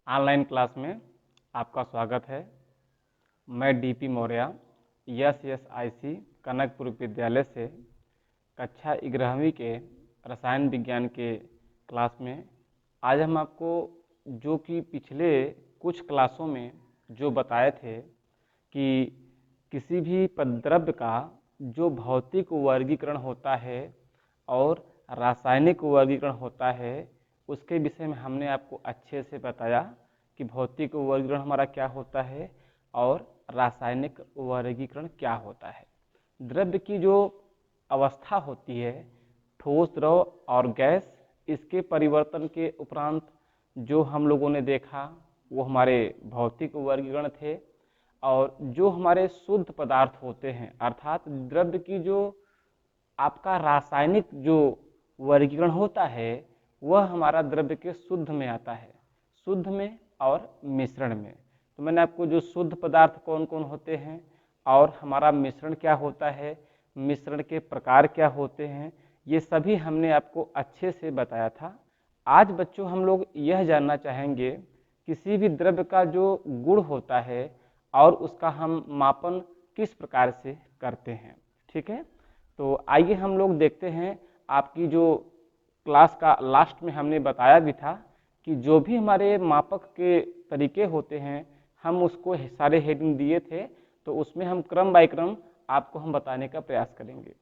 Online class में आपका स्वागत है। मैं डीपी मौर्य SSIC कनकपुर विद्यालय से कक्षा 11वीं के रसायन विज्ञान के क्लास में आज हम आपको जो कि पिछले कुछ क्लासों में जो बताए थे कि किसी भी द्रव्य का जो भौतिक वर्गीकरण होता है और रासायनिक वर्गीकरण होता है उसके विषय में हमने आपको अच्छे से बताया कि भौतिक वर्गीकरण हमारा क्या होता है और रासायनिक वर्गीकरण क्या होता है। द्रव्य की जो अवस्था होती है ठोस, द्रव और गैस, इसके परिवर्तन के उपरांत जो हम लोगों ने देखा वो हमारे भौतिक वर्गीकरण थे। और जो हमारे शुद्ध पदार्थ होते हैं अर्थात द्रव्य की जो आपका रासायनिक जो वर्गीकरण होता है वह हमारा द्रव्य के शुद्ध में आता है, शुद्ध में और मिश्रण में। तो मैंने आपको जो शुद्ध पदार्थ कौन कौन होते हैं और हमारा मिश्रण क्या होता है, मिश्रण के प्रकार क्या होते हैं, ये सभी हमने आपको अच्छे से बताया था। आज बच्चों हम लोग यह जानना चाहेंगे किसी भी द्रव्य का जो गुण होता है और उसका हम मापन किस प्रकार से करते हैं। ठीक है, तो आइए हम लोग देखते हैं। आपकी जो क्लास का लास्ट में हमने बताया भी था कि जो भी हमारे मापक के तरीके होते हैं हम उसको सारे हेडिंग दिए थे, तो उसमें हम क्रम बाय क्रम आपको हम बताने का प्रयास करेंगे।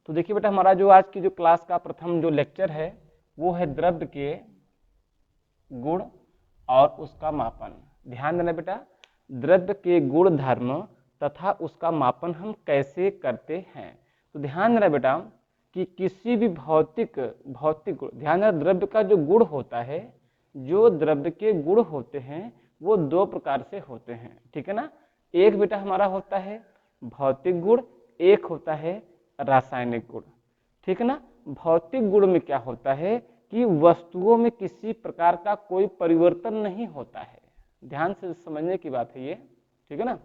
तो देखिए बेटा, हमारा जो आज की जो क्लास का प्रथम जो लेक्चर है वो है द्रव्य के गुण और उसका मापन। ध्यान देना बेटा, द्रव्य के गुण धर्म तथा उसका मापन हम कैसे करते हैं। तो ध्यान देना बेटा कि किसी भी भौतिक गुण, ध्यान देना द्रव्य का जो गुण होता है, जो द्रव्य के गुण होते हैं वो दो प्रकार से होते हैं। ठीक है ना, एक बेटा हमारा होता है भौतिक गुण, एक होता है रासायनिक गुण। ठीक है ना, भौतिक गुण में क्या होता है कि वस्तुओं में किसी प्रकार का कोई परिवर्तन नहीं होता है। ध्यान से समझने की बात है ये, ठीक है ना।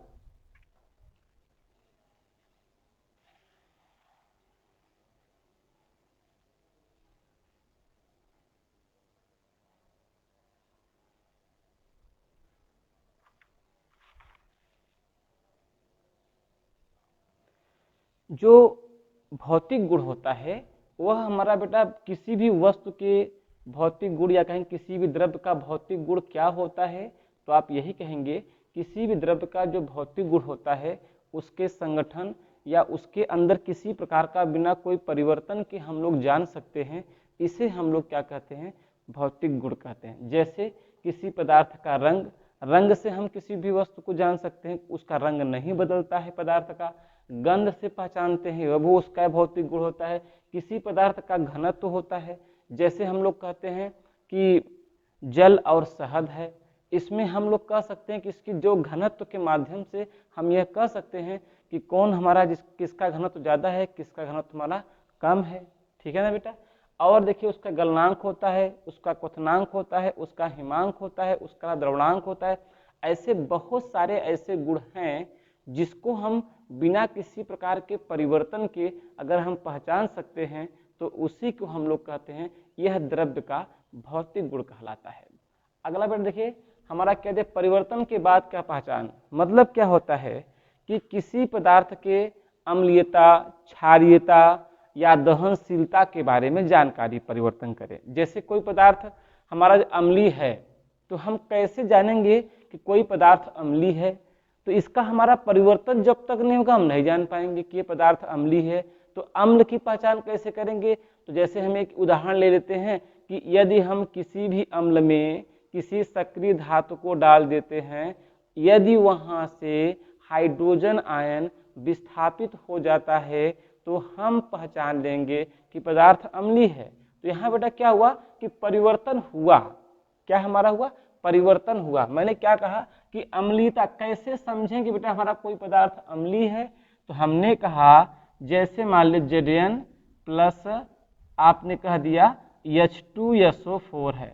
जो भौतिक गुण होता है वह हमारा बेटा किसी भी वस्तु के भौतिक गुण या कहें किसी भी द्रव्य का भौतिक गुण क्या होता है, तो आप यही कहेंगे किसी भी द्रव्य का जो भौतिक गुण होता है उसके संगठन या उसके अंदर किसी प्रकार का बिना कोई परिवर्तन के हम लोग जान सकते हैं, इसे हम लोग क्या कहते हैं, भौतिक गुण कहते हैं। जैसे किसी पदार्थ का रंग, रंग से हम किसी भी वस्तु को जान सकते हैं, उसका रंग नहीं बदलता है पदार्थ का। गंध से पहचानते हैं, वो उसका भौतिक गुण होता है। किसी पदार्थ का घनत्व होता है, जैसे हम लोग कहते हैं कि जल और शहद है, इसमें हम लोग कह सकते हैं कि इसकी जो घनत्व के माध्यम से हम यह कह सकते हैं कि कौन हमारा किसका घनत्व ज़्यादा है, किसका घनत्व हमारा कम है। ठीक है ना बेटा। और देखिए उसका गलनांक होता है, उसका क्वथनांक होता है, उसका हिमांक होता है, उसका द्रवणांक होता है। ऐसे बहुत सारे ऐसे गुण हैं जिसको हम बिना किसी प्रकार के परिवर्तन के अगर हम पहचान सकते हैं तो उसी को हम लोग कहते हैं यह द्रव्य का भौतिक गुण कहलाता है। अगला बेटा देखिए, हमारा कहते हैं परिवर्तन के बाद क्या पहचान, मतलब क्या होता है कि किसी पदार्थ के अम्लीयता, क्षारीयता या दहनशीलता के बारे में जानकारी परिवर्तन करें। जैसे कोई पदार्थ हमारा अम्लीय है तो हम कैसे जानेंगे कि कोई पदार्थ अम्लीय है, तो इसका हमारा परिवर्तन जब तक नहीं होगा हम नहीं जान पाएंगे कि ये पदार्थ अम्लीय है। तो अम्ल की पहचान कैसे करेंगे, तो जैसे हम एक उदाहरण ले लेते हैं कि यदि हम किसी भी अम्ल में किसी सक्रिय धातु को डाल देते हैं, यदि वहां से हाइड्रोजन आयन विस्थापित हो जाता है तो हम पहचान लेंगे कि पदार्थ अम्लीय है। तो यहाँ बेटा क्या हुआ कि परिवर्तन हुआ, क्या हमारा हुआ, परिवर्तन हुआ। मैंने क्या कहा कि अम्लीयता कैसे समझें कि बेटा हमारा कोई पदार्थ अम्लीय है, तो हमने कहा जैसे मान लीजिए Zn प्लस आपने कह दिया H2SO4 है।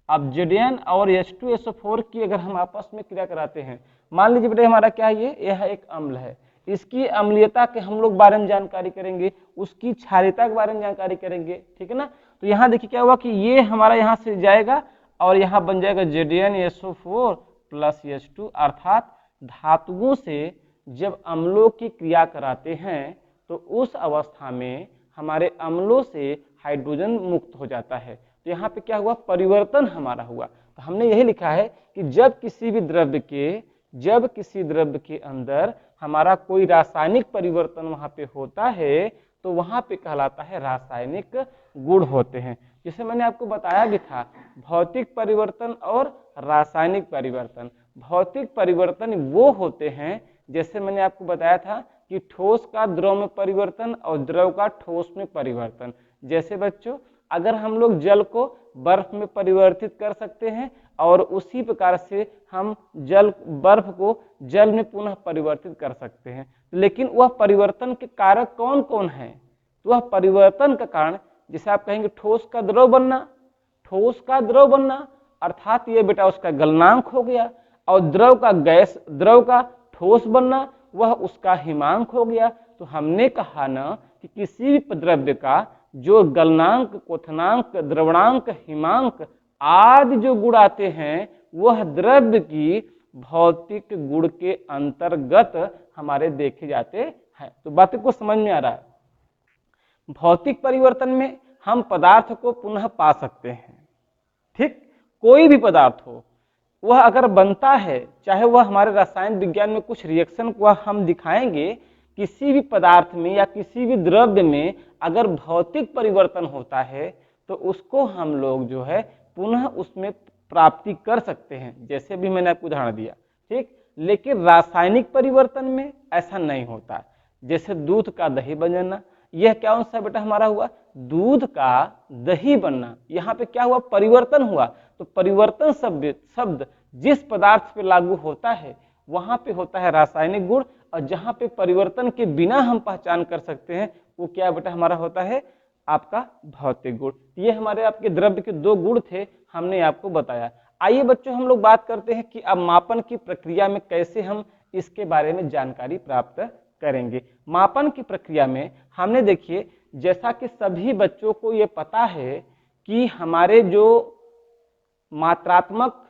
अब Zn और H2SO4 की अगर हम आपस में क्रिया कराते हैं, मान लीजिए बेटा हमारा क्या है, यह एक अम्ल है, इसकी अम्लीयता के हम लोग बारे में जानकारी करेंगे, उसकी क्षारीयता के बारे में जानकारी करेंगे। ठीक है ना। तो यहाँ देखिए क्या हुआ कि ये हमारा यहाँ से जाएगा और यहाँ बन जाएगा ZnSO4 प्लस H2, अर्थात धातुओं से जब अम्लों की क्रिया कराते हैं तो उस अवस्था में हमारे अम्लों से हाइड्रोजन मुक्त हो जाता है। तो यहाँ पे क्या हुआ, परिवर्तन हमारा हुआ। तो हमने यही लिखा है कि जब किसी द्रव्य के अंदर हमारा कोई रासायनिक परिवर्तन वहां पे होता है तो वहां पे कहलाता है रासायनिक गुण होते हैं। जैसे मैंने आपको बताया भी था, भौतिक परिवर्तन और रासायनिक परिवर्तन। भौतिक परिवर्तन वो होते हैं, जैसे मैंने आपको बताया था कि ठोस का द्रव में परिवर्तन और द्रव का ठोस में परिवर्तन। जैसे बच्चों, अगर हम लोग जल को बर्फ में परिवर्तित कर सकते हैं और उसी प्रकार से हम बर्फ को जल में पुनः परिवर्तित कर सकते हैं, लेकिन वह परिवर्तन के कारक कौन कौन है? तो वह परिवर्तन का कारण, जैसे आप कहेंगे ठोस का द्रव बनना, अर्थात ये बेटा उसका गलनांक हो गया, और द्रव का ठोस बनना वह उसका हिमांक हो गया। तो हमने कहा ना कि किसी भी द्रव्य का जो गलनांक, क्वथनांक, द्रवणांक, हिमांक आदि जो गुण आते हैं वह द्रव्य की भौतिक गुण के अंतर्गत हमारे देखे जाते हैं। तो बात को समझ में आ रहा है? भौतिक परिवर्तन में हम पदार्थ को पुनः पा सकते हैं, ठीक, कोई भी पदार्थ हो वह अगर बनता है, चाहे वह हमारे रसायन विज्ञान में कुछ रिएक्शन को हम दिखाएंगे, किसी भी पदार्थ में या किसी भी द्रव्य में अगर भौतिक परिवर्तन होता है तो उसको हम लोग जो है पुनः उसमें प्राप्ति कर सकते हैं, जैसे भी मैंने आपको उदाहरण दिया, ठीक। लेकिन रासायनिक परिवर्तन में ऐसा नहीं होता। जैसे दूध का दही बनना, यह क्या सा बेटा हमारा हुआ, दूध का दही बनना, यहाँ पे क्या हुआ, परिवर्तन हुआ। तो परिवर्तन शब्द जिस पदार्थ पे लागू होता है वहां पे होता है रासायनिक गुण, और जहां पे परिवर्तन के बिना हम पहचान कर सकते हैं वो क्या बेटा हमारा होता है, आपका भौतिक गुण। ये हमारे आपके द्रव्य के दो गुण थे, हमने आपको बताया। आइए बच्चों हम लोग बात करते हैं कि अब मापन की प्रक्रिया में कैसे हम इसके बारे में जानकारी प्राप्त करेंगे। मापन की प्रक्रिया में हमने देखिए, जैसा कि सभी बच्चों को ये पता है कि हमारे जो मात्रात्मक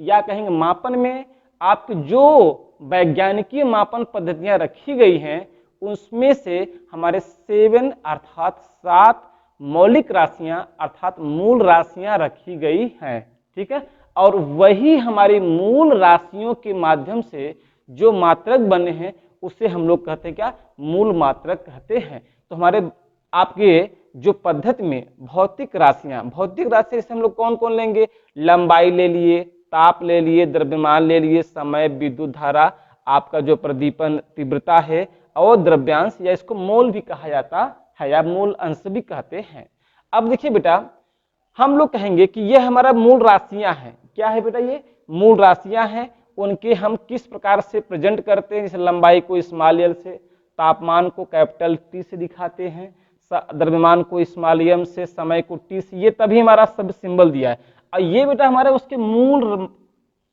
या कहेंगे मापन में आपकी जो वैज्ञानिकीय मापन पद्धतियां रखी गई हैं उसमें से हमारे 7 अर्थात 7 मौलिक राशियां अर्थात मूल राशियां रखी गई हैं, ठीक है। और वही हमारी मूल राशियों के माध्यम से जो मात्रक बने हैं उसे हम लोग कहते हैं क्या, मूल मात्रक कहते हैं। तो हमारे आपके जो पद्धति में भौतिक राशि जैसे हम लोग कौन कौन लेंगे, लंबाई ले लिए, ताप ले लिए, द्रव्यमान ले लिए, समय, विद्युत धारा, आपका जो प्रदीपन तीव्रता है, और द्रव्यांश या इसको मोल भी कहा जाता है या मूल अंश भी कहते हैं। अब देखिए बेटा, हम लोग कहेंगे कि ये हमारा मूल राशियां हैं। क्या है बेटा, ये मूल राशियां हैं। उनके हम किस प्रकार से प्रेजेंट करते हैं, जैसे लंबाई को स्मॉल एल से, तापमान को कैपिटल टी से दिखाते हैं, द्रव्यमान को स्मॉल एम से, समय को टी से, ये तभी हमारा सब सिंबल दिया है। और ये बेटा हमारे उसके मूल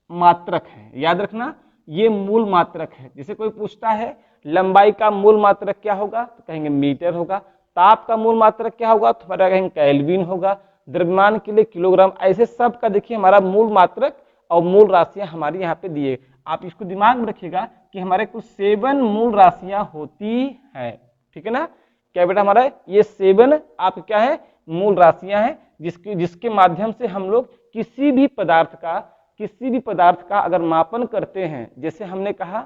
मात्रक हैं, याद रखना ये मूल मात्रक है। जैसे कोई पूछता है लंबाई का मूल मात्रक क्या होगा, तो कहेंगे मीटर होगा। ताप का मूल मात्रक क्या होगा, तो हमारा कहेंगे केल्विन होगा। द्रव्यमान के लिए किलोग्राम। ऐसे सब का देखिए हमारा मूल मात्रक और मूल राशियां हमारी यहाँ पे दिए। आप इसको दिमाग में रखिएगा कि हमारे कुछ 7 मूल राशियां होती हैं, ठीक है ना। क्या बेटा, हमारा ये 7 आप क्या है, मूल राशियां हैं, जिसके माध्यम से हम लोग किसी भी पदार्थ का अगर मापन करते हैं। जैसे हमने कहा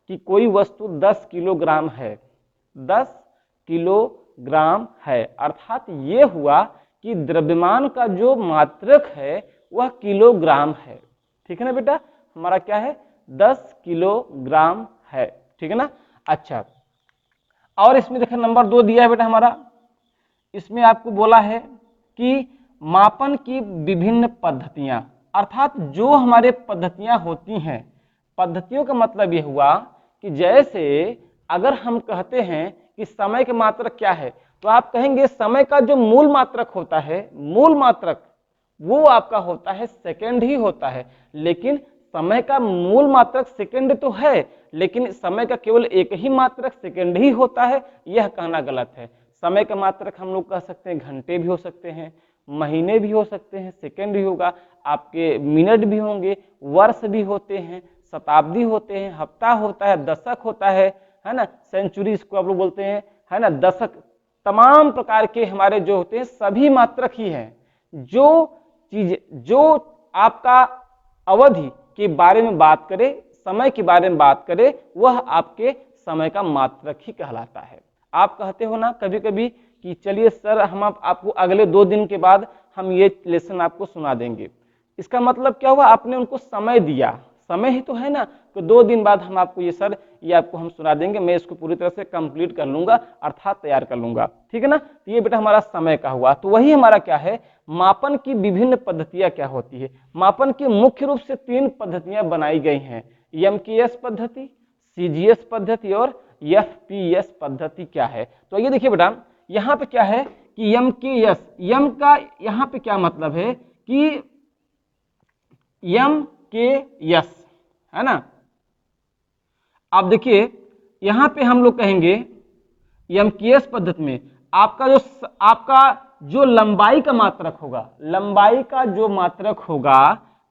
कि कोई वस्तु 10 किलोग्राम है, 10 किलोग्राम है, अर्थात ये हुआ कि द्रव्यमान का जो मात्रक है वह किलोग्राम है, ठीक है ना बेटा। हमारा क्या है, 10 किलोग्राम है, ठीक है ना। अच्छा, और इसमें देखिए नंबर 2 दिया है बेटा हमारा, इसमें आपको बोला है कि मापन की विभिन्न पद्धतियां, अर्थात जो हमारे पद्धतियां होती हैं। पद्धतियों का मतलब यह हुआ कि जैसे अगर हम कहते हैं कि समय के मात्रक क्या है, तो आप कहेंगे समय का जो मूल मात्रक होता है, मूल मात्रक वो आपका होता है सेकंड ही होता है। लेकिन समय का मूल मात्रक सेकंड तो है, लेकिन समय का केवल एक ही मात्रक सेकंड ही होता है, यह कहना गलत है। समय का मात्रक हम लोग कह सकते हैं घंटे भी हो सकते हैं, महीने भी हो सकते हैं, सेकंड भी होगा, आपके मिनट भी होंगे, वर्ष भी होते हैं, शताब्दी होते हैं, हफ्ता होता है, दशक होता है ना, सेंचुरी इसको आप लोग बोलते हैं, है ना, दशक, तमाम प्रकार के हमारे जो होते हैं सभी मात्रक ही हैं। जो चीज जो आपका अवधि के बारे में बात करे, समय के बारे में बात करे, वह आपके समय का मात्रक ही कहलाता है। आप कहते हो ना कभी कभी कि चलिए सर हम आपको अगले 2 दिन के बाद हम ये लेसन आपको सुना देंगे। इसका मतलब क्या हुआ, आपने उनको समय दिया, समय ही तो है ना, तो 2 दिन बाद हम आपको ये आपको हम सुना देंगे, मैं इसको पूरी तरह से कंप्लीट कर लूंगा, अर्थात तैयार कर लूंगा, ठीक है ना। तो ये बेटा हमारा समय का हुआ। तो वही हमारा क्या है, मापन की विभिन्न पद्धतियां क्या होती है। मापन की मुख्य रूप से 3 पद्धतियां बनाई गई हैं, एमकेएस पद्धति, सीजीएस पद्धति और एफपीएस पद्धति क्या है। तो ये देखिए बेटा यहाँ पे क्या है कि एमकेएस, यम का यहाँ पे क्या मतलब है कि एमकेएस, है ना। आप देखिए यहां पे हम लोग कहेंगे एमकेएस पद्धति में आपका जो लंबाई का मात्रक होगा, लंबाई का जो मात्रक होगा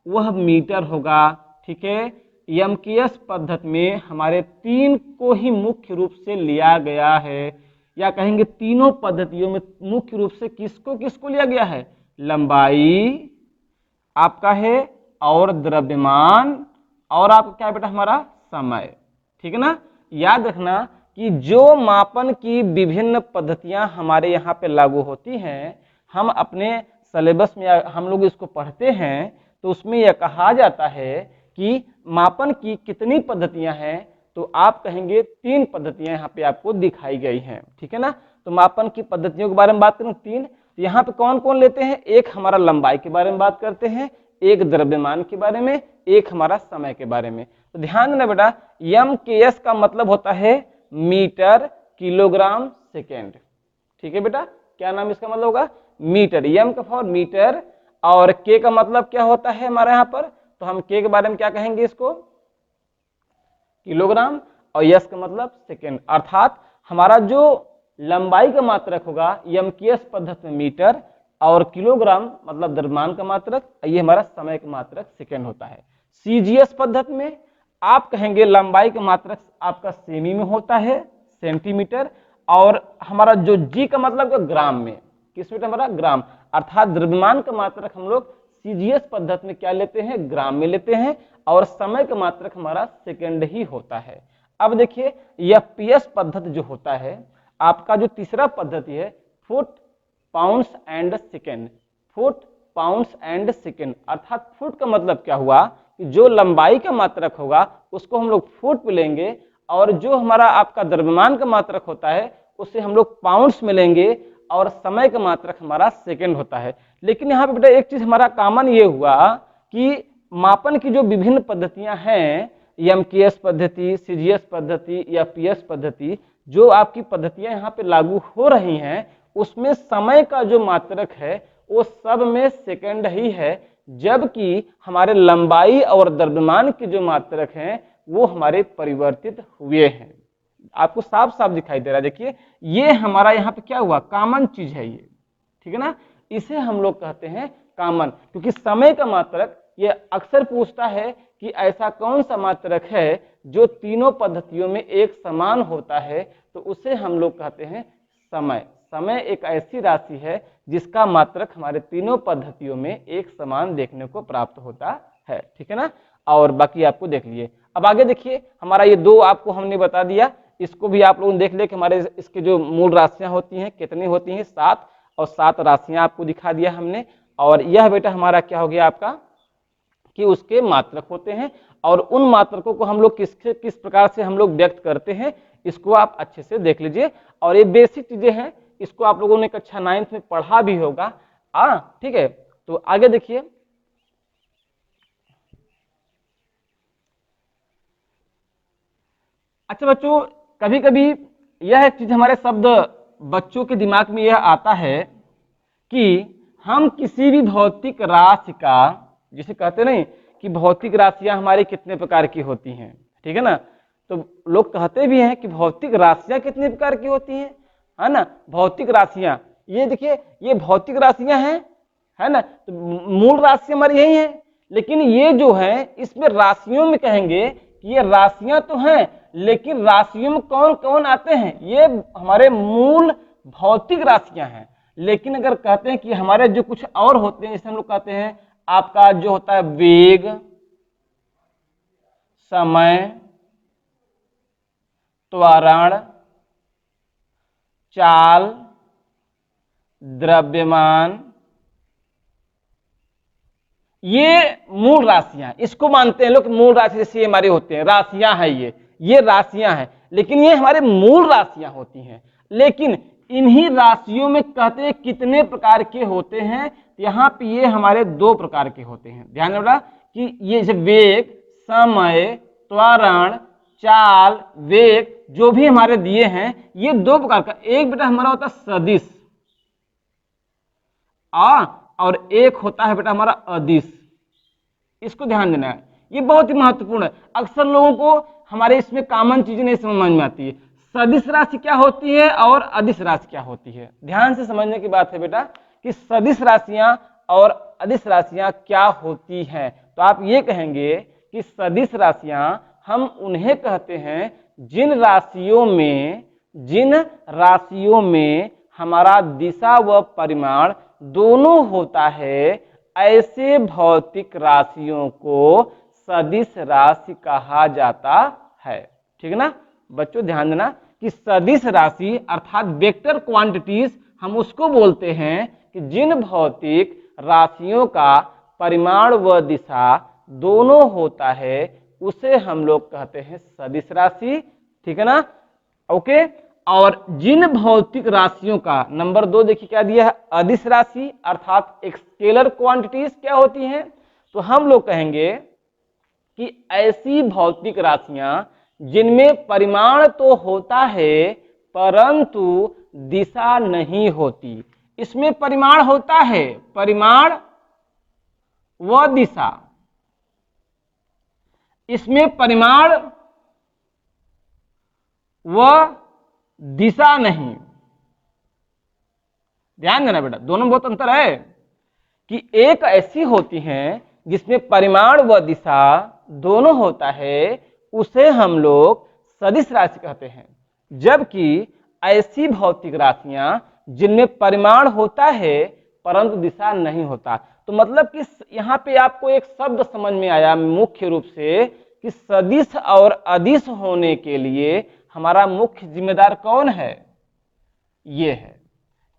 वह मीटर होगा, ठीक है। एमकेएस पद्धति में हमारे 3 को ही मुख्य रूप से लिया गया है, या कहेंगे तीनों पद्धतियों में मुख्य रूप से किसको किसको लिया गया है, लंबाई आपका है और द्रव्यमान और आपका क्या है बेटा हमारा समय, ठीक है ना। याद रखना कि जो मापन की विभिन्न पद्धतियां हमारे यहाँ पे लागू होती हैं, हम अपने सिलेबस में हम लोग इसको पढ़ते हैं, तो उसमें यह कहा जाता है कि मापन की कितनी पद्धतियां हैं, तो आप कहेंगे 3 पद्धतियां यहाँ पे आपको दिखाई गई हैं, ठीक है ना। तो मापन की पद्धतियों के बारे में बात करूं 3, तो यहाँ पे कौन कौन लेते हैं, एक हमारा लंबाई के बारे में बात करते हैं, एक द्रव्यमान के बारे में, एक हमारा समय के बारे में। तो ध्यान देना बेटा एमकेएस का मतलब होता है मीटर किलोग्राम सेकेंड, ठीक है बेटा, क्या नाम इसका मतलब होगा, मीटर, एम का फॉर मीटर, और के का मतलब क्या होता है हमारे यहाँ पर, तो हम के के बारे में क्या कहेंगे, इसको किलोग्राम, और यस का मतलब सेकेंड, अर्थात हमारा जो लंबाई का मात्रक होगा एमकेएस पद्धति में मीटर, और किलोग्राम मतलब द्रव्यमान का मात्रक, ये हमारा समय का मात्रक सेकेंड होता है। सीजीएस पद्धति में आप कहेंगे लंबाई का मात्रक आपका सेमी में होता है, सेंटीमीटर, और हमारा जो जी का मतलब है ग्राम में, किस में हमारा ग्राम, अर्थात द्रव्यमान का मात्रक हम लोग सीजीएस पद्धति में क्या लेते हैं, ग्राम में लेते हैं, और समय का मात्रक हमारा सेकेंड ही होता है। अब देखिए एफपीएस पद्धति जो होता है, आपका जो तीसरा पद्धति है foot pounds and second, foot pounds and second, अर्थात फुट का मतलब क्या हुआ कि जो लंबाई का मात्रक होगा उसको हम लोग फुट पे लेंगे, और जो हमारा आपका द्रव्यमान का मात्रक होता है उसे हम लोग पाउंड्स में लेंगे, और समय का मात्रक हमारा सेकेंड होता है। लेकिन यहाँ पे बेटा एक चीज हमारा कॉमन ये हुआ कि मापन की जो विभिन्न पद्धतियां हैं, एमकेएस पद्धति, सीजीएस पद्धति, एफपीएस पद्धति, जो आपकी पद्धतियां यहाँ पे लागू हो रही हैं, उसमें समय का जो मात्रक है वो सब में सेकेंड ही है, जबकि हमारे लंबाई और द्रव्यमान के जो मात्रक हैं वो हमारे परिवर्तित हुए हैं। आपको साफ साफ दिखाई दे रहा है, देखिए ये हमारा यहाँ पे क्या हुआ, कॉमन चीज है ये, ठीक है ना, इसे हम लोग कहते हैं कॉमन, क्योंकि समय का मात्रक ये अक्सर पूछता है कि ऐसा कौन सा मात्रक है जो तीनों पद्धतियों में एक समान होता है, तो उसे हम लोग कहते हैं समय। समय एक ऐसी राशि है जिसका मात्रक हमारे तीनों पद्धतियों में एक समान देखने को प्राप्त होता है, ठीक है ना। और बाकी आपको देख लिए। अब आगे देखिए हमारा ये 2 आपको हमने बता दिया, इसको भी आप लोगों ने देख लिया कि हमारे इसके जो मूल राशियां होती हैं कितनी होती हैं, 7, और 7 राशियां आपको दिखा दिया हमने। और यह बेटा हमारा क्या हो गया आपका कि उसके मात्रक होते हैं, और उन मात्रकों को हम लोग किस प्रकार से हम लोग व्यक्त करते हैं, इसको आप अच्छे से देख लीजिए। और ये बेसिक चीजें हैं, इसको आप लोगों ने कक्षा 9th में पढ़ा भी होगा, ठीक है। तो आगे देखिए, अच्छा बच्चों, कभी कभी यह एक चीज हमारे शब्द बच्चों के दिमाग में यह आता है कि हम किसी भी भौतिक राशि का, जिसे कहते नहीं कि भौतिक राशियां हमारी कितने प्रकार की होती हैं, ठीक है ना, तो लोग कहते भी हैं कि भौतिक राशियां कितने प्रकार की होती हैं, है ना। भौतिक राशियां, ये देखिए ये भौतिक राशियां हैं, है ना। तो मूल राशि हमारी यही है, लेकिन ये जो है इसमें राशियों में कहेंगे कि ये राशियां तो हैं, लेकिन राशियों में कौन कौन आते हैं, ये हमारे मूल भौतिक राशियां हैं। लेकिन अगर कहते हैं कि हमारे जो कुछ और होते हैं, जैसे हम लोग कहते हैं आपका जो होता है वेग, समय, त्वरण, चाल, द्रव्यमान, ये मूल राशियां, इसको मानते हैं लोग मूल राशि, जैसे हमारे होते हैं राशियां हैं, ये राशियां हैं, लेकिन ये हमारे मूल राशियां होती हैं। लेकिन इन्हीं राशियों में कहते हैं कितने प्रकार के होते हैं, यहाँ पे ये हमारे 2 प्रकार के होते हैं। ध्यान रखना कि ये जैसे वेग, समय, त्वरण, चाल, वेग जो भी हमारे दिए हैं, ये 2 प्रकार का। एक बेटा हमारा होता है सदिश, और एक होता है बेटा हमारा अदिश। इसको ध्यान देना है, ये बहुत ही महत्वपूर्ण है। अक्सर लोगों को हमारे इसमें कॉमन चीजें नहीं समझ में आती है, सदिश राशि क्या होती है और अदिश राशि क्या होती है। ध्यान से समझने की बात है बेटा कि सदिश राशियां और अदिश राशियां क्या होती हैं। तो आप ये कहेंगे कि सदिश राशियां हम उन्हें कहते हैं जिन राशियों में हमारा दिशा व परिमाण दोनों होता है, ऐसे भौतिक राशियों को सदिश राशि कहा जाता है। ठीक है ना बच्चों, ध्यान देना कि सदिश राशि अर्थात वेक्टर क्वांटिटीज हम उसको बोलते हैं कि जिन भौतिक राशियों का परिमाण व दिशा दोनों होता है, उसे हम लोग कहते हैं सदिश राशि। ठीक है ना, ओके। और जिन भौतिक राशियों का, नंबर 2 देखिए क्या दिया है, अदिश राशि अर्थात एक स्केलर क्वांटिटीज क्या होती हैं, तो हम लोग कहेंगे कि ऐसी भौतिक राशियां जिनमें परिमाण तो होता है परंतु दिशा नहीं होती। इसमें परिमाण होता है, परिमाण व दिशा, इसमें परिमाण व दिशा नहीं। ध्यान देना बेटा, दोनों में बहुत अंतर है कि एक ऐसी होती हैं जिसमें परिमाण व दिशा दोनों होता है, उसे हम लोग सदिश राशि कहते हैं। जबकि ऐसी भौतिक राशियां जिनमें परिमाण होता है परंतु दिशा नहीं होता। तो मतलब कि यहाँ पे आपको एक शब्द समझ में आया मुख्य रूप से कि सदिश और अदिश होने के लिए हमारा मुख्य जिम्मेदार कौन है, ये है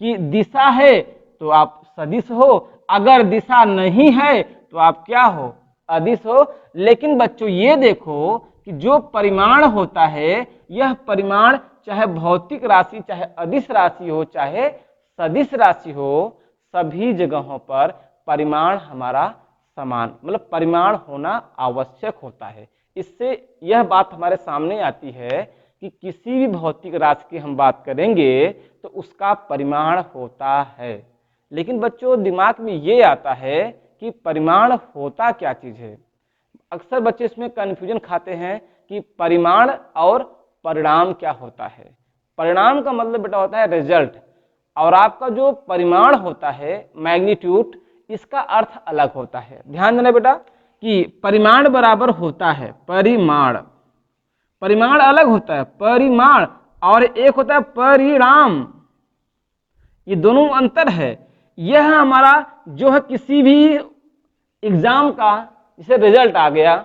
कि दिशा है तो आप सदिश हो, अगर दिशा नहीं है तो आप क्या हो, अदिश हो। लेकिन बच्चों ये देखो कि जो परिमाण होता है, यह परिमाण चाहे भौतिक राशि, चाहे अदिश राशि हो, चाहे सदिश राशि हो, सभी जगहों पर परिमाण हमारा समान, मतलब परिमाण होना आवश्यक होता है। इससे यह बात हमारे सामने आती है कि किसी भी भौतिक राशि की हम बात करेंगे तो उसका परिमाण होता है। लेकिन बच्चों दिमाग में ये आता है कि परिमाण होता क्या चीज है। अक्सर बच्चे इसमें कंफ्यूजन खाते हैं कि परिमाण और परिणाम क्या होता है। परिणाम का मतलब बेटा होता है रिजल्ट, और आपका जो परिमाण होता है मैग्नीट्यूड, इसका अर्थ अलग होता है। ध्यान देना बेटा कि परिमाण बराबर होता है परिमाण, परिमाण अलग होता है परिमाण, और एक होता है परिणाम, ये दोनों अंतर है। यह हमारा जो है किसी भी एग्जाम का जैसे रिजल्ट आ गया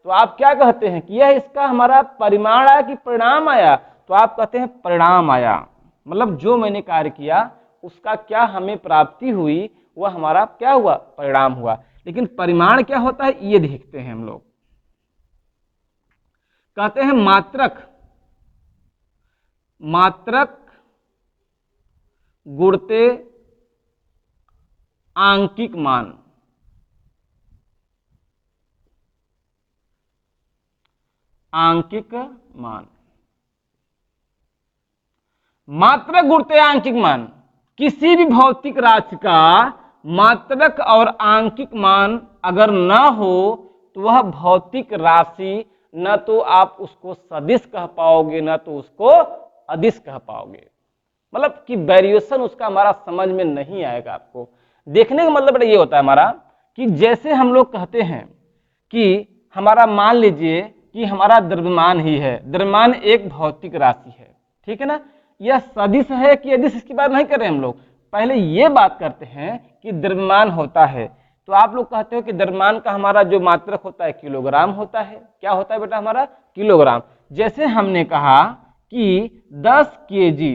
तो आप क्या कहते हैं कि यह इसका हमारा परिमाण आया कि परिणाम आया, तो आप कहते हैं परिणाम आया, मतलब जो मैंने कार्य किया उसका क्या हमें प्राप्ति हुई वह हमारा क्या हुआ, परिणाम हुआ। लेकिन परिमाण क्या होता है ये देखते हैं हम लोग, कहते हैं मात्रक, मात्रक गुणते आंकिक मान, आंकिक मान, मात्रक गुणते आंकिक मान। किसी भी भौतिक राशि का मात्रक और आंकिक मान अगर न हो तो वह भौतिक राशि न तो आप उसको सदिश कह पाओगे न तो उसको अदिश कह पाओगे, मतलब कि वेरिएशन उसका हमारा समझ में नहीं आएगा आपको। देखने का मतलब बेटा ये होता है हमारा कि जैसे हम लोग कहते हैं कि हमारा मान लीजिए कि हमारा द्रव्यमान ही है, द्रव्यमान एक भौतिक राशि है, ठीक है ना। यह सदिश है कि अदिश इसकी बात नहीं कर रहे हम लोग, पहले ये बात करते हैं कि द्रव्यमान होता है। तो आप लोग कहते हो कि द्रव्यमान का हमारा जो मात्रक होता है किलोग्राम होता है। क्या होता है बेटा हमारा? किलोग्राम। जैसे हमने कहा कि 10 केजी,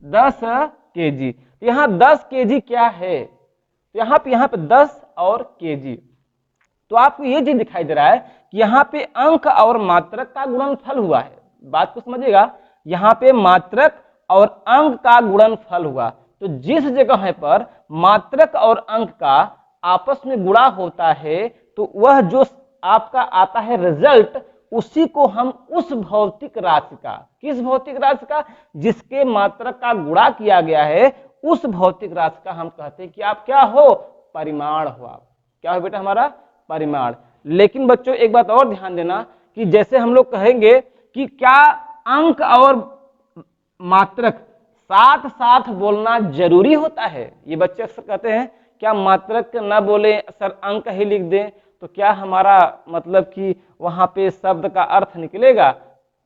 10 केजी, यहाँ 10 केजी क्या है, तो यहाँ पे 10 और केजी। तो आपको ये चीज दिखाई दे रहा है कि यहाँ पे अंक और मात्रक का गुणनफल हुआ है। बात को समझिएगा, यहाँ पे मात्रक और अंक का गुणनफल हुआ। तो जिस जगह पर मात्रक और अंक का आपस में गुणा होता है तो वह जो आपका आता है रिजल्ट, उसी को हम उस भौतिक राशि का, किस भौतिक राशि का, जिसके मात्रक का गुणा किया गया है, उस भौतिक राशि का हम कहते हैं कि आप क्या हो, परिमाण हो। आप क्या हो बेटा हमारा? परिमाण। लेकिन बच्चों एक बात और ध्यान देना कि जैसे हम लोग कहेंगे कि क्या अंक और मात्रक साथ साथ बोलना जरूरी होता है, ये बच्चे अक्सर कहते हैं क्या मात्रक न बोले सर अंक ही लिख दें तो क्या हमारा मतलब कि वहां पे शब्द का अर्थ निकलेगा?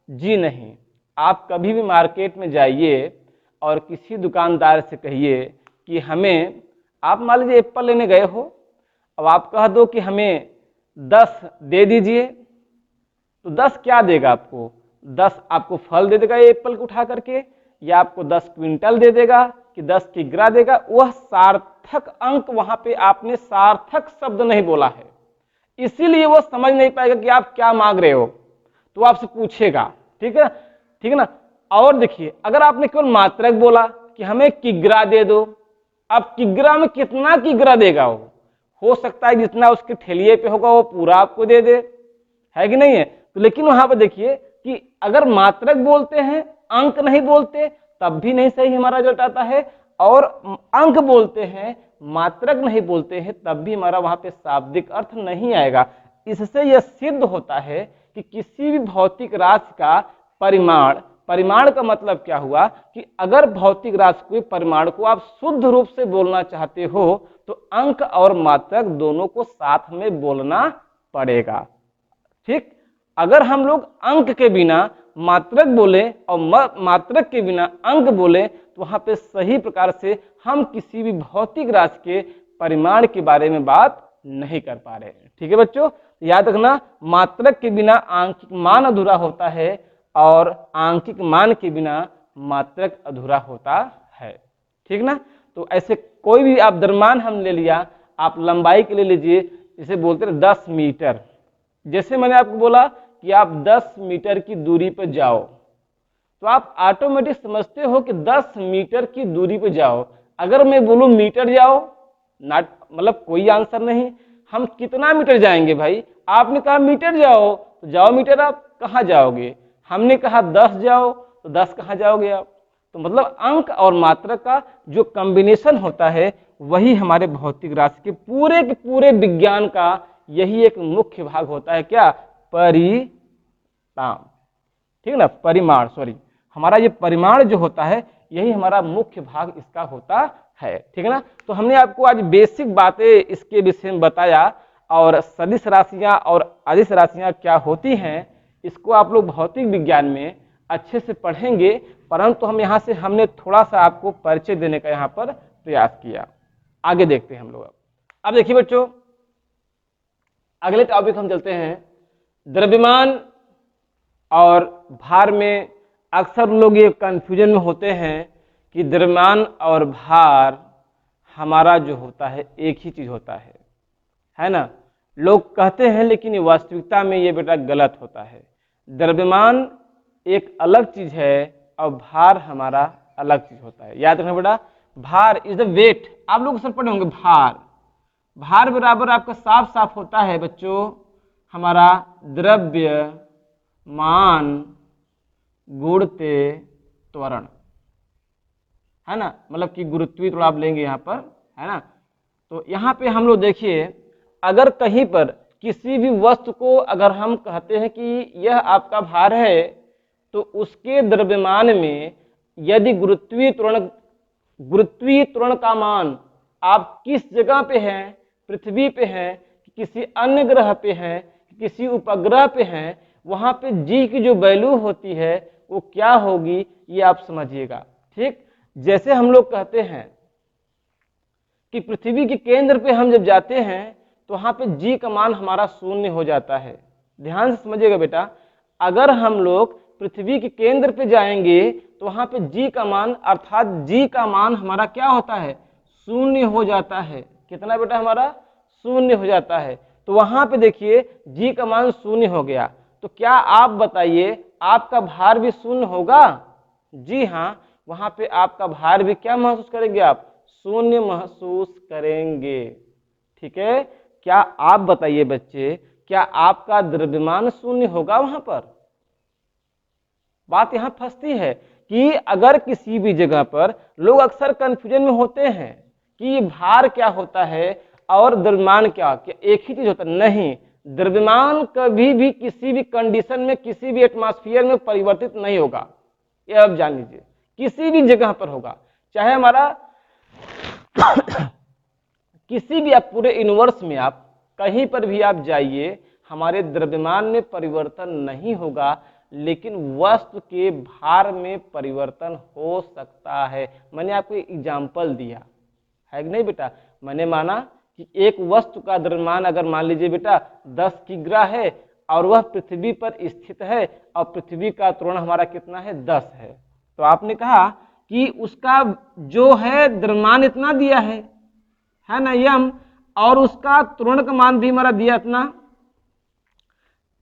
जी नहीं। आप कभी भी मार्केट में जाइए और किसी दुकानदार से कहिए कि हमें, आप मान लीजिए एप्पल लेने गए हो, अब आप कह दो कि हमें 10 दे दीजिए, तो 10 क्या देगा आपको? 10 आपको फल दे देगा एप्पल को उठा करके, या आपको 10 क्विंटल दे देगा कि 10 किग्रा देगा? वह सार्थक अंक, वहां पे आपने सार्थक शब्द नहीं बोला है, इसीलिए वो समझ नहीं पाएगा कि आप क्या मांग रहे हो, तो आपसे पूछेगा। ठीक है, ठीक है ना। और देखिए अगर आपने केवल मात्रक बोला कि हमें किग्रा दे दो, अब किग्रा में कितना किग्रा देगा वो? हो सकता है जितना उसके ठेलिए पे होगा वो पूरा आपको दे दे, है कि नहीं है? तो लेकिन वहां पर देखिए कि अगर मात्रक बोलते हैं अंक नहीं बोलते तब भी नहीं सही हमारा रिजल्ट आता है, और अंक बोलते हैं मात्रक नहीं बोलते हैं तब भी हमारा वहां पे शाब्दिक अर्थ नहीं आएगा। इससे यह सिद्ध होता है कि किसी भी भौतिक राशि का परिमाण, परिमाण का मतलब क्या हुआ कि अगर भौतिक राशि के परिमाण को आप शुद्ध रूप से बोलना चाहते हो तो अंक और मात्रक दोनों को साथ में बोलना पड़ेगा। ठीक, अगर हम लोग अंक के बिना मात्रक बोले और मात्रक के बिना अंक बोले तो वहां पे सही प्रकार से हम किसी भी भौतिक राशि के परिमाण के बारे में बात नहीं कर पा रहे हैं। ठीक है बच्चों, याद रखना मात्रक के बिना आंकिक मान अधूरा होता है और आंकिक मान के बिना मात्रक अधूरा होता है। ठीक ना। तो ऐसे कोई भी आप द्रव्यमान हम ले लिया, आप लंबाई के लिए लीजिए, जिसे बोलते हैं 10 मीटर। जैसे मैंने आपको बोला कि आप 10 मीटर की दूरी पर जाओ, तो आप ऑटोमेटिक समझते हो कि 10 मीटर की दूरी पर जाओ। अगर मैं बोलूं मीटर जाओ, ना मतलब कोई आंसर नहीं। हम कितना मीटर जाएंगे भाई? आपने कहा मीटर जाओ तो जाओ मीटर, आप कहाँ जाओगे? हमने कहा 10 जाओ तो 10 कहाँ जाओगे आप? तो मतलब अंक और मात्रा का जो कॉम्बिनेशन होता है वही हमारे भौतिक राशि के पूरे विज्ञान का यही एक मुख्य भाग होता है। क्या? परिमाण। ठीक है ना, परिमाण, सॉरी, हमारा ये परिमाण जो होता है यही हमारा मुख्य भाग इसका होता है। ठीक है ना। तो हमने आपको आज बेसिक बातें इसके विषय में बताया, और सदिश राशियां और अदिश राशियां क्या होती हैं इसको आप लोग भौतिक विज्ञान में अच्छे से पढ़ेंगे, परंतु हम यहाँ से हमने थोड़ा सा आपको परिचय देने का यहाँ पर प्रयास किया। आगे देखते हैं हम लोग। अब देखिए बच्चों, अगले टॉपिक हम चलते हैं द्रव्यमान और भार में। अक्सर लोग ये कंफ्यूजन में होते हैं कि द्रव्यमान और भार हमारा जो होता है एक ही चीज होता है ना। लोग कहते हैं, लेकिन वास्तविकता में ये बेटा गलत होता है। द्रव्यमान एक अलग चीज है और भार हमारा अलग चीज होता है। याद रखना बेटा, भार इज द वेट। आप लोग सब पढ़े होंगे भार। भार बराबर आपका साफ साफ होता है बच्चों हमारा द्रव्य मान गुणते त्वरण, है ना। मतलब कि गुरुत्वीय त्वरण आप लेंगे यहाँ पर, है ना। तो यहाँ पे हम लोग देखिए, अगर कहीं पर किसी भी वस्तु को अगर हम कहते हैं कि यह आपका भार है, तो उसके द्रव्यमान में यदि गुरुत्वीय त्वरण का मान आप किस जगह पे हैं, पृथ्वी पे हैं, किसी अन्य ग्रह पे हैं, किसी उपग्रह पे हैं, वहां पे जी की जो वैल्यू होती है वो क्या होगी, ये आप समझिएगा। ठीक, जैसे हम लोग कहते हैं कि पृथ्वी के केंद्र पे हम जब जाते हैं तो वहां पे जी का मान हमारा शून्य हो जाता है। ध्यान से समझिएगा बेटा, अगर हम लोग पृथ्वी के केंद्र पे जाएंगे तो वहां पे जी का मान अर्थात जी का मान हमारा क्या होता है, शून्य हो जाता है। कितना बेटा, हमारा शून्य हो जाता है। तो वहां पे देखिए जी का मान शून्य हो गया, तो क्या आप बताइए आपका भार भी शून्य होगा? जी हाँ, वहां पे आपका भार भी क्या महसूस करेंगे, आप शून्य महसूस करेंगे। ठीक है, क्या आप बताइए बच्चे, क्या आपका द्रव्यमान शून्य होगा वहां पर? बात यहां फंसती है कि अगर किसी भी जगह पर लोग अक्सर कंफ्यूजन में होते हैं कि भार क्या होता है और द्रव्यमान क्या एक ही चीज होता है। नहीं, द्रव्यमान कभी भी किसी भी कंडीशन में, किसी भी एटमॉस्फेयर में परिवर्तित नहीं होगा। ये अब जान लीजिए, किसी भी जगह पर होगा, चाहे हमारा किसी भी आप पूरे यूनिवर्स में आप कहीं पर भी आप जाइए, हमारे द्रव्यमान में परिवर्तन नहीं होगा, लेकिन वस्तु के भार में परिवर्तन हो सकता है। मैंने आपको एग्जाम्पल दिया है कि नहीं बेटा, मैंने माना कि एक वस्तु का द्रव्यमान अगर मान लीजिए बेटा 10 किग्रा है और वह पृथ्वी पर स्थित है और पृथ्वी का त्वरण हमारा कितना है, 10 है, तो आपने कहा कि उसका जो है द्रव्यमान इतना दिया है ना यम, और उसका त्वरण का मान भी हमारा दिया इतना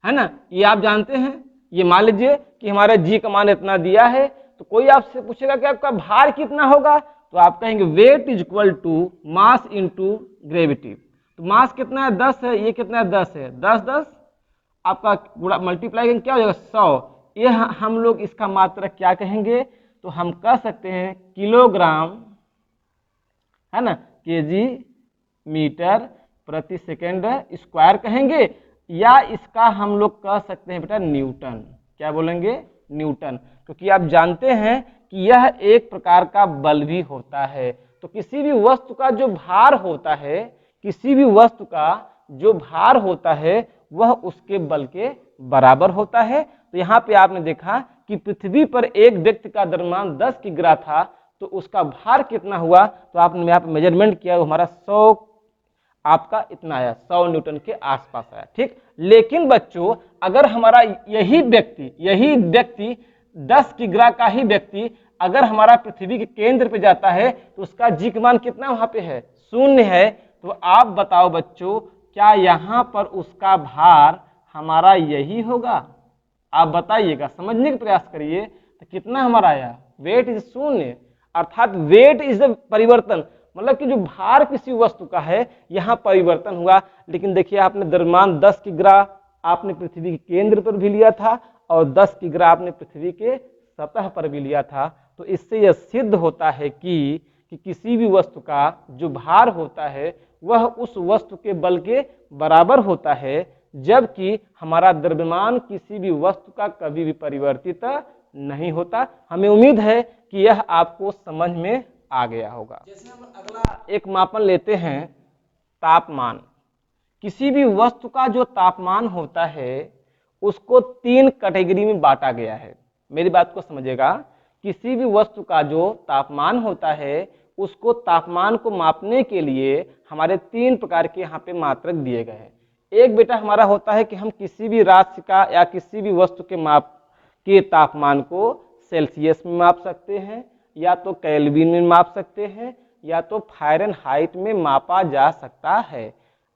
है ना, ये आप जानते हैं। ये मान लीजिए कि हमारा जी का मान इतना दिया है, तो कोई आपसे पूछेगा कि आपका भार कितना होगा, तो आप कहेंगे weight is equal to mass into gravity. तो मास कितना है, 10 है, ये कितना है, 10 है, 10 10 आपका पूरा मल्टीप्लाई करेंगे क्या हो जाएगा, 100। ये हम लोग इसका मात्रक क्या कहेंगे, तो हम कह सकते हैं किलोग्राम, है ना, केजी मीटर प्रति सेकेंड स्क्वायर कहेंगे, या इसका हम लोग कह सकते हैं बेटा न्यूटन। क्या बोलेंगे, न्यूटन, क्योंकि आप जानते हैं कि यह एक प्रकार का बल भी होता है। तो किसी भी वस्तु का जो भार होता है, किसी भी वस्तु का जो भार होता है वह उसके बल के बराबर होता है। तो यहाँ पे आपने देखा कि पृथ्वी पर एक व्यक्ति का द्रव्यमान 10 किग्रा था, तो उसका भार कितना हुआ, तो आपने यहाँ पे मेजरमेंट किया, हमारा 100 आपका इतना आया, 100 न्यूटन के आसपास आया। ठीक, लेकिन बच्चों अगर हमारा यही व्यक्ति 10 किग्रा का ही व्यक्ति अगर हमारा पृथ्वी के केंद्र पे जाता है तो उसका जी का मान कितना वहां पे है, शून्य है। तो आप बताओ बच्चों, क्या यहां पर उसका भार हमारा यही होगा? आप बताइएगा, समझने का प्रयास करिए। तो कितना हमारा आया, वेट इज शून्य, अर्थात वेट इज द परिवर्तन, मतलब कि जो भार किसी वस्तु का है यहाँ परिवर्तन हुआ। लेकिन देखिए आपने द्रव्यमान 10 किग्रा आपने पृथ्वी के केंद्र पर भी लिया था और 10 किग्रा आपने पृथ्वी के सतह पर भी लिया था। तो इससे यह सिद्ध होता है कि किसी भी वस्तु का जो भार होता है वह उस वस्तु के बल के बराबर होता है, जबकि हमारा द्रव्यमान किसी भी वस्तु का कभी भी परिवर्तित नहीं होता। हमें उम्मीद है कि यह आपको समझ में आ गया होगा। जैसे हम अगला एक मापन लेते हैं, तापमान। किसी भी वस्तु का जो तापमान होता है उसको 3 कैटेगरी में बांटा गया है। मेरी बात को समझिएगा, किसी भी वस्तु का जो तापमान होता है उसको तापमान को मापने के लिए हमारे 3 प्रकार के यहाँ पे मात्रक दिए गए हैं। एक बेटा हमारा होता है कि हम किसी भी राशि का या किसी भी वस्तु के माप के तापमान को सेल्सियस में माप सकते हैं, या तो केल्विन में माप सकते हैं, या तो फ़ारेनहाइट में मापा जा सकता है।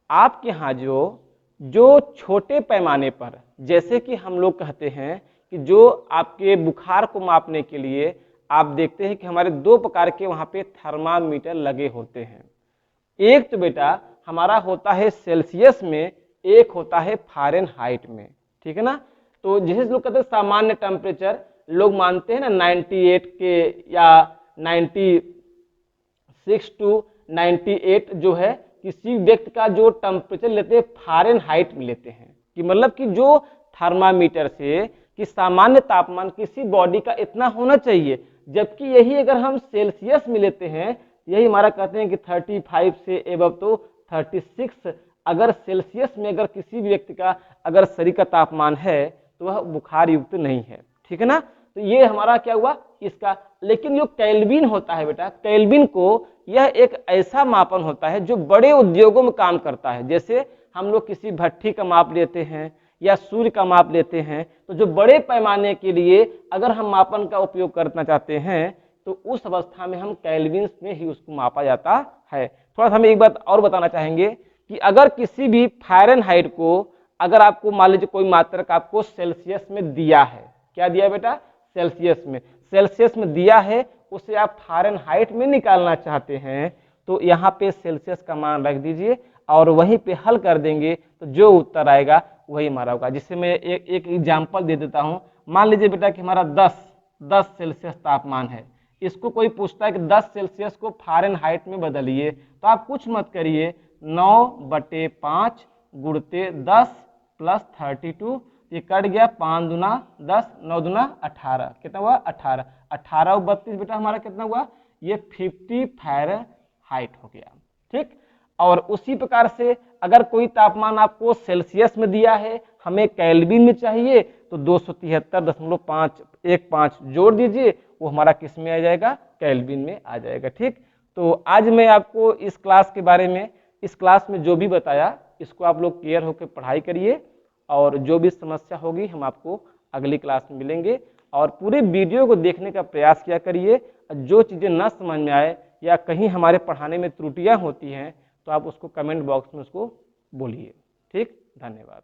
आपके यहाँ जो छोटे पैमाने पर, जैसे कि हम लोग कहते हैं कि जो आपके बुखार को मापने के लिए आप देखते हैं कि हमारे 2 प्रकार के वहाँ पे थर्मामीटर लगे होते हैं। एक तो बेटा हमारा होता है सेल्सियस में, एक होता है फ़ारेनहाइट में, ठीक है ना। तो जैसे लोग कहते हैं सामान्य टेम्परेचर, लोग मानते हैं ना 98 के या 96 टू 98 जो है किसी व्यक्ति का जो टेम्परेचर लेते हैं फ़ारेनहाइट में लेते हैं, कि मतलब कि जो थर्मामीटर से कि सामान्य तापमान किसी बॉडी का इतना होना चाहिए, जबकि यही अगर हम सेल्सियस में लेते हैं यही हमारा कहते हैं कि 35 से एबव तो 36 अगर सेल्सियस में अगर किसी भी व्यक्ति का अगर शरीर का तापमान है तो वह बुखार युक्त नहीं है, ठीक है ना। तो ये हमारा क्या हुआ इसका। लेकिन जो केल्विन होता है बेटा, केल्विन को यह एक ऐसा मापन होता है जो बड़े उद्योगों में काम करता है। जैसे हम लोग किसी भट्ठी का माप लेते हैं या सूर्य का माप लेते हैं, तो जो बड़े पैमाने के लिए अगर हम मापन का उपयोग करना चाहते हैं तो उस अवस्था में हम केल्विन में ही उसको मापा जाता है। थोड़ा सा हम एक बात और बताना चाहेंगे कि अगर किसी भी फ़ारेनहाइट को अगर आपको मान लीजिए कोई मात्रक आपको सेल्सियस में दिया है, क्या दिया बेटा, सेल्सियस में दिया है, उसे आप फ़ारेनहाइट में निकालना चाहते हैं तो यहाँ पे सेल्सियस का मान रख दीजिए और वहीं पे हल कर देंगे तो जो उत्तर आएगा वही हमारा होगा। जिससे मैं एक एग्जाम्पल दे देता हूँ। मान लीजिए बेटा कि हमारा 10 सेल्सियस तापमान है, इसको कोई पूछता है कि 10 सेल्सियस को फ़ारेनहाइट में बदलिए, तो आप कुछ मत करिए, 9/5 गुणते 10 + 32, ये कट गया, 5 दूना 10, 9 दूना 18, कितना हुआ 18, 18 और 32 बेटा हमारा कितना हुआ, ये 50 फ़ारेनहाइट हो गया, ठीक। और उसी प्रकार से अगर कोई तापमान आपको सेल्सियस में दिया है, हमें केल्विन में चाहिए, तो 273.515 जोड़ दीजिए, वो हमारा किस में आ जाएगा, केल्विन में आ जाएगा, ठीक। तो आज मैं आपको इस क्लास के बारे में, इस क्लास में जो भी बताया इसको आप लोग क्लियर होकर पढ़ाई करिए और जो भी समस्या होगी हम आपको अगली क्लास में मिलेंगे। और पूरे वीडियो को देखने का प्रयास किया करिए। जो चीज़ें ना समझ में आए या कहीं हमारे पढ़ाने में त्रुटियां होती हैं तो आप उसको कमेंट बॉक्स में उसको बोलिए, ठीक। धन्यवाद।